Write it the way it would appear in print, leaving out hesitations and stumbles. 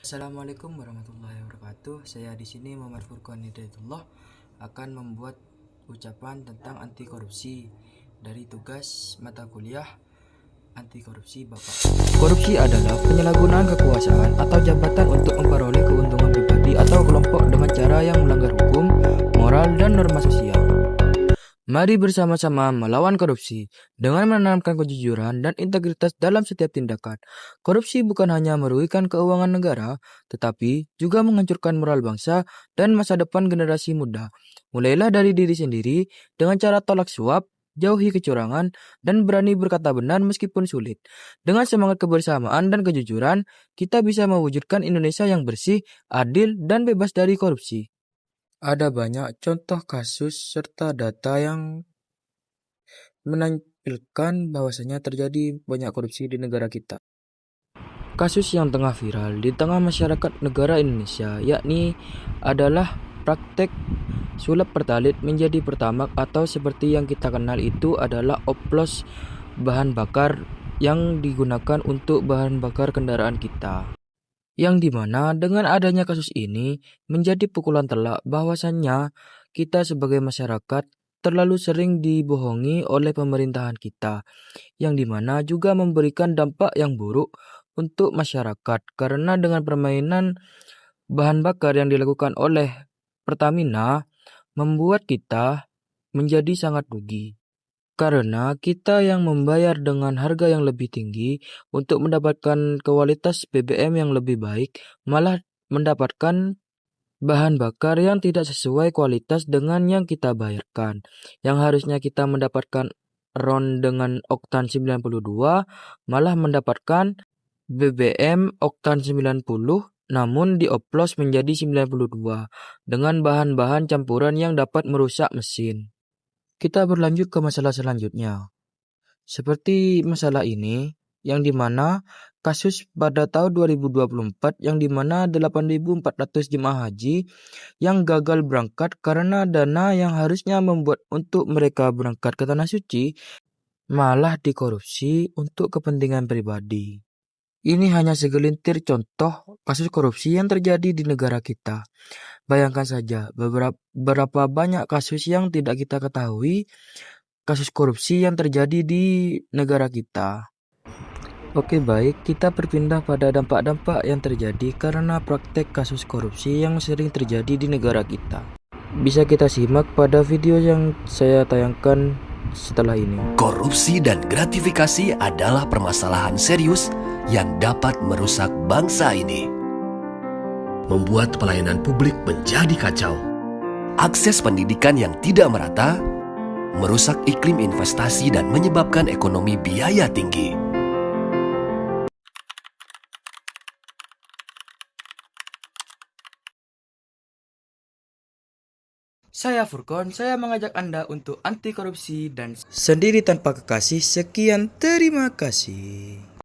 Assalamualaikum warahmatullahi wabarakatuh. Saya di sini Muhammad Furqan Hidayatullah akan membuat ucapan tentang anti korupsi dari tugas mata kuliah anti korupsi Bapak. Korupsi adalah penyalahgunaan kekuasaan atau jabatan untuk memperoleh keuntungan pribadi atau kelompok dengan cara yang melanggar hukum, moral, dan norma sosial. Mari bersama-sama melawan korupsi dengan menanamkan kejujuran dan integritas dalam setiap tindakan. Korupsi bukan hanya merugikan keuangan negara, tetapi juga menghancurkan moral bangsa dan masa depan generasi muda. Mulailah dari diri sendiri dengan cara tolak suap, jauhi kecurangan, dan berani berkata benar meskipun sulit. Dengan semangat kebersamaan dan kejujuran, kita bisa mewujudkan Indonesia yang bersih, adil, dan bebas dari korupsi. Ada banyak contoh kasus serta data yang menampilkan bahwasanya terjadi banyak korupsi di negara kita. Kasus yang tengah viral di tengah masyarakat negara Indonesia yakni adalah praktek sulap pertalit menjadi pertamak atau seperti yang kita kenal itu adalah oplos bahan bakar yang digunakan untuk bahan bakar kendaraan kita. Yang dimana dengan adanya kasus ini menjadi pukulan telak bahwasannya kita sebagai masyarakat terlalu sering dibohongi oleh pemerintahan kita, yang dimana juga memberikan dampak yang buruk untuk masyarakat karena dengan permainan bahan bakar yang dilakukan oleh Pertamina membuat kita menjadi sangat rugi. Karena kita yang membayar dengan harga yang lebih tinggi untuk mendapatkan kualitas BBM yang lebih baik, malah mendapatkan bahan bakar yang tidak sesuai kualitas dengan yang kita bayarkan. Yang harusnya kita mendapatkan RON dengan oktan 92, malah mendapatkan BBM oktan 90, namun dioplos menjadi 92 dengan bahan-bahan campuran yang dapat merusak mesin. Kita berlanjut ke masalah selanjutnya. Seperti masalah ini, yang dimana kasus pada tahun 2024 yang dimana 8.400 jemaah haji yang gagal berangkat karena dana yang harusnya membuat untuk mereka berangkat ke Tanah Suci malah dikorupsi untuk kepentingan pribadi. Ini hanya segelintir contoh kasus korupsi yang terjadi di negara kita. Bayangkan saja berapa banyak kasus yang tidak kita ketahui, kasus korupsi yang terjadi di negara kita. Oke baik, kita berpindah pada dampak-dampak yang terjadi karena praktek kasus korupsi yang sering terjadi di negara kita. Bisa kita simak pada video yang saya tayangkan setelah ini. Korupsi dan gratifikasi adalah permasalahan serius yang dapat merusak bangsa ini. Membuat pelayanan publik menjadi kacau. Akses pendidikan yang tidak merata, merusak iklim investasi dan menyebabkan ekonomi biaya tinggi. Saya Furqan, saya mengajak Anda untuk anti korupsi dan sendiri tanpa kekasih. Sekian, terima kasih.